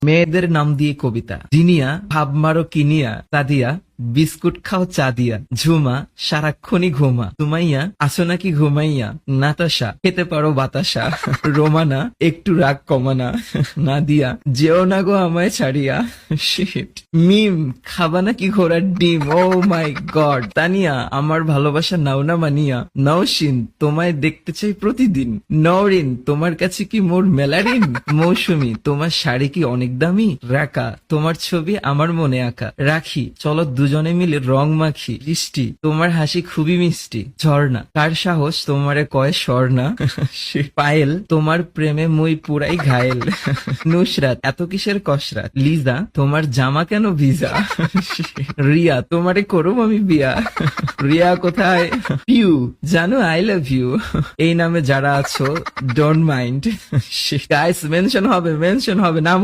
মেয়েদের নাম দিয়ে কবিতা। জিনিয়া ভাব মারো কিনিয়া সাদিয়া, বিস্কুট খাও চা দিয়া, ঝুমা সারাক্ষণই ঘুমা, সুমাইয়া আসো নাকি ঘুমাইয়া, নাতাশা খেতে পারো বাতাসা, রোমানা একটু রাগ কমানা, নাদিয়া যেও না গো আমায় ছাড়িয়া, শিট মিম খাবা নাকি ঘোড়ার ডিম, ও মাই গড, তানিয়া আমার ভালোবাসা নাও না মানিয়া, নওশিন তোমায় দেখতে চাই প্রতিদিন, নওরিন তোমার কাছে কি মোর মেলারিন, মৌসুমি তোমার শাড়ি কি অনেক দামি, রাকা তোমার ছবি আমার মনে আঁকা, রাখি চলো দুজনে মিলে রং মাখি, বৃষ্টি তোমার হাসি খুবই মিষ্টি, ঝর্ণা কার সাহস তোমারে কয় স্বর্ণা, পায়েল তোমার প্রেমে মুই পুরাই ঘায়েল, নুসরাত এত কিসের কসরাত, লিজা তোমার জামা কেন ভিজা, রিয়া তোমারে করুম আমি বিয়া, রিয়া কোথায়, পিউ জানো আই লাভ ইউ, এই নামে যারা আছো ডোন্ট মাইন্ড, গাইস মেনশন হবে নাম